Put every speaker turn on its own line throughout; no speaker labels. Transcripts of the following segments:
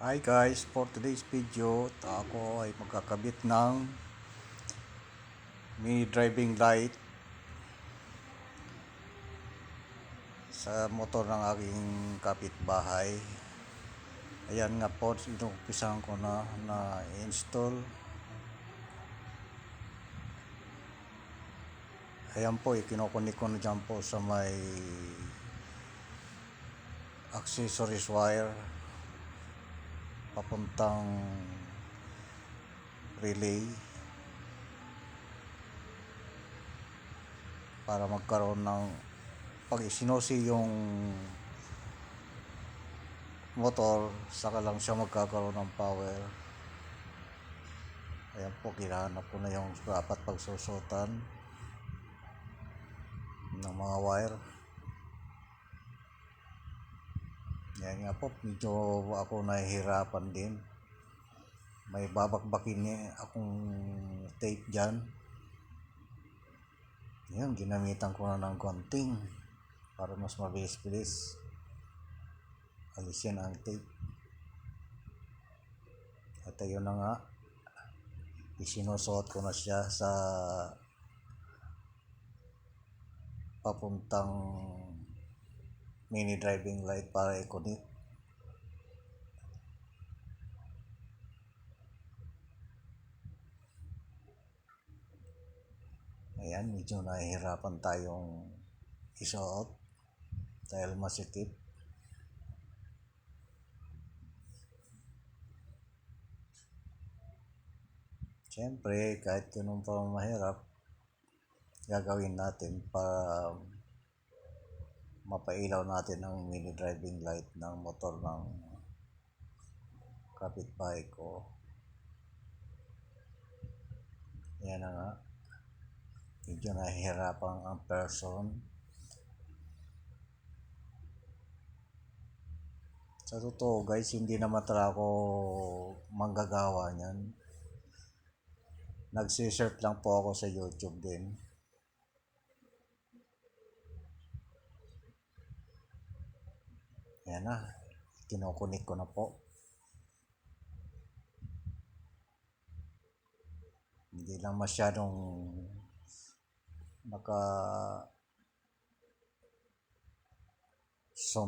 Hi guys, for today's video, ako ay magkakabit ng mini driving light sa motor ng aking kapitbahay. Ayan nga po, inumpisahan ko na install. Ayan po, ikinukunik ko na dyan po sa may accessories wire papuntang relay para magkaroon ng pag isinusi yung motor, saka lang siya magkakaroon ng power. Ayan po, kinahanap ko na yung dapat pagsusutan ng mga wire. Yan nga po, medyo ako nahihirapan din. May babakbakin akong tape dyan. Yan, ginamitan ko na ng konting para mas mabilis-bilis alisin ang tape. At ayun na nga, isinusuot ko na siya sa papuntang mini driving light para i-connect. Ayan, medyo nahihirapan tayong isuot dahil masikip. Siyempre, kahit ganun pa mahirap, gagawin natin para mapailaw natin ang mini driving light ng motor ng kapitbahay ko. Yan na nga, medyo nahihirapan ang person. Sa totoo guys, hindi naman talaga ako manggagawa niyan. Nagsisearch lang po ako sa YouTube din. Yan na, kinukunik ko na po. Hindi lang masyadong naka-zoom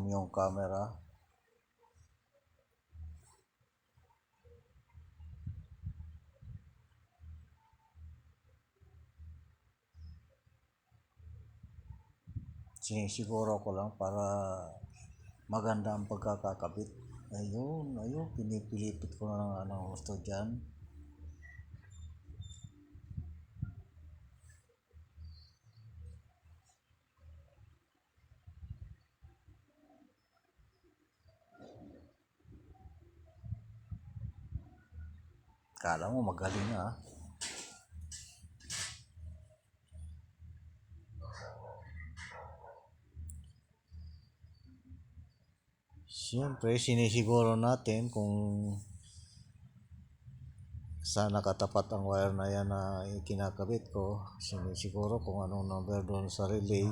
yung camera. Sinisiguro ko lang para maganda ang pagkakakabit. Ayun, pinipilipit ko na ng gusto dyan. Kala mo magaling ha. Siyempre, sinisiguro natin kung saan nakatapat ang wire na yan na kinakabit ko. Sinisiguro kung anong number doon sa relay.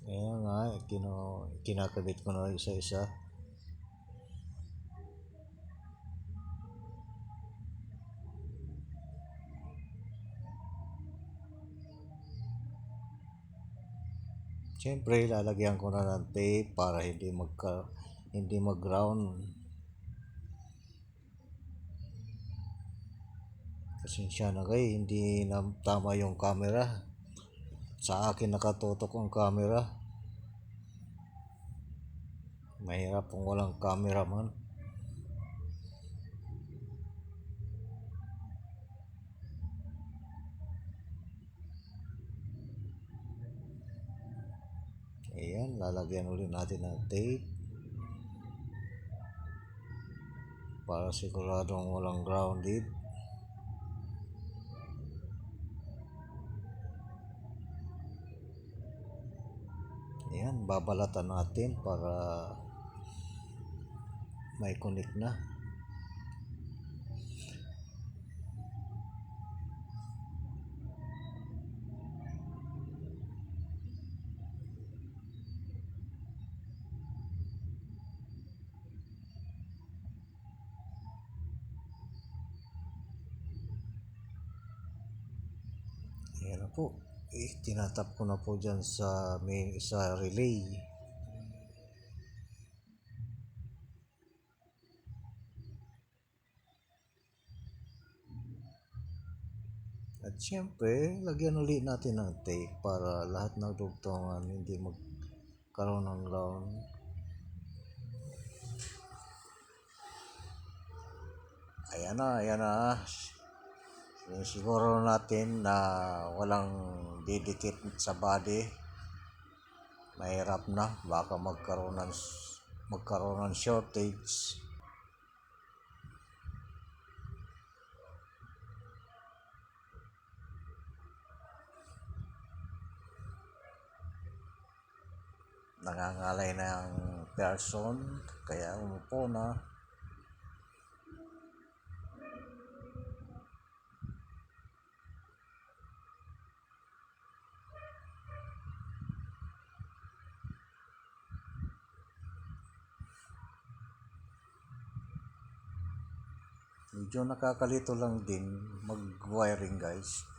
Ayan nga, kinakabit ko na isa-isa. Siyempre, lalagyan ko na ng tape para hindi mag-ground. Pasensya na kayo, hindi na tama yung camera. Sa akin nakatutok ang camera. Mahirap kung walang cameraman. Ayan, lalagyan ulit natin ng tape para siguradong walang grounded. Ayan, babalatan natin para may connect na. Ayan na po. Tinatap ko na po dyan sa relay. At syempre, lagyan ulit natin ng tape para lahat ng dugtungan hindi magkaroon ng round. Ayan na. Siguro natin na walang didikit sa body. Mahirap na, baka magkaroon ng shortage. Nangangalay na ang person, kaya umupo na. Medyo nakakalito lang din mag-wiring guys,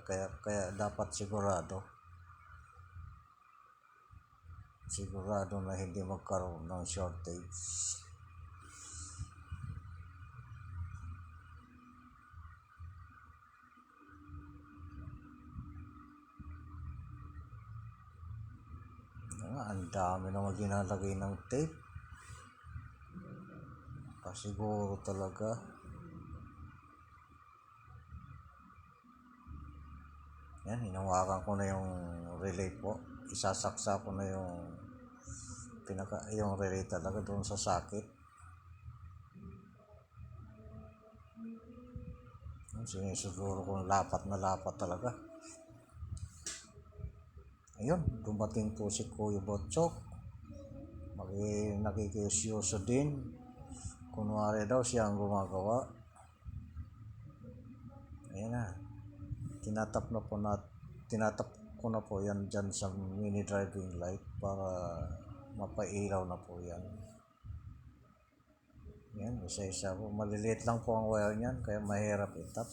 kaya dapat sigurado na hindi magkaroon ng shortage. Ang dami naman ginalagay ng tape. Pasiguro talaga. Yan, hinawakan ko na yung relay po. Isasaksa ko na yung relay talaga doon sa socket. Sinisiguro kung lapat na lapat talaga. Ayun, dumating po si Kuya Botchok. Nakikisyoso din. Kunwari daw siya ang gumagawa. Ayan na. Tinatap ko na po yan dyan sa mini driving light para mapailaw na po yan. Yan, isa-isa po. Maliliit lang po ang wire niyan, kaya mahirap itap.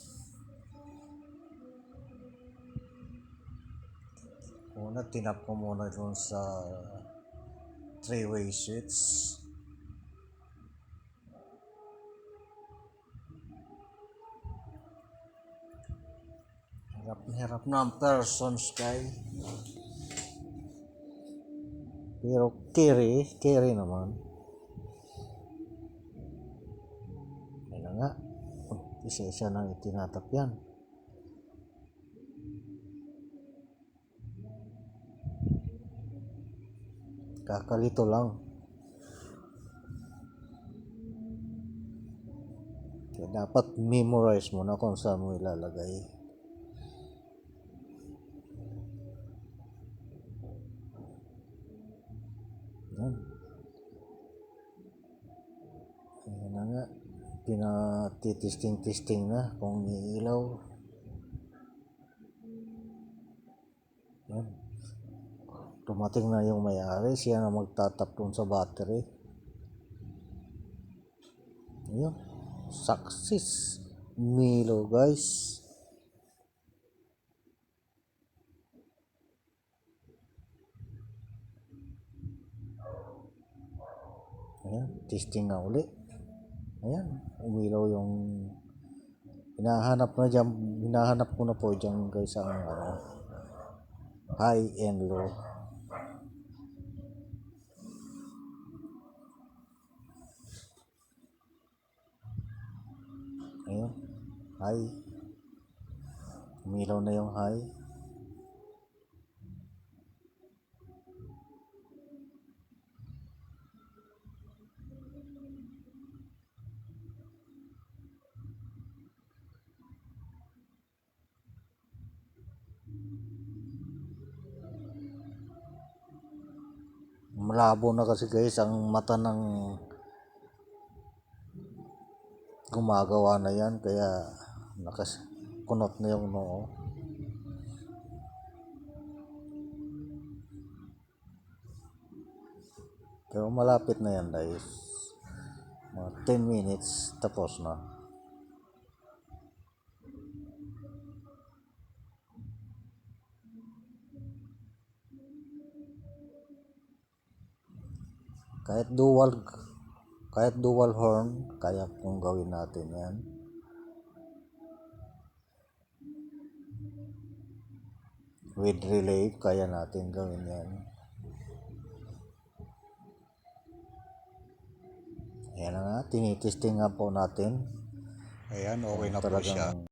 Una, tinap ko muna dun sa 3-way switch. Hirap na ang persons kay. Pero carry naman. Ayun nga. Isa-isa nang itinatap yan. Kakalito lang. Kaya dapat memorize mo na kung saan mo ilalagay. Yan. Ayan na nga. Pinatitesting na kung iilaw. Yan. Dumating na yung may-ari, siya na magtatap dun sa battery. Ayun. Success. Milo guys. Ayan, testing na uli. Ayan, umilaw yung hinahanap ko na po dyan guys ang high and low. Ayan, high. Umilaw na yung high. Malabo na kasi guys ang mata ng gumagawa na yan, kaya kunot na yung noo. Pero malapit na yan guys, mga 10 minutes tapos na. kahit dual horn, kaya kung gawin natin yan. With relay, kaya natin gawin yan. Ayan na nga, tinitesting nga po natin.
Ayan, okay
Kung
na po siya.
talagang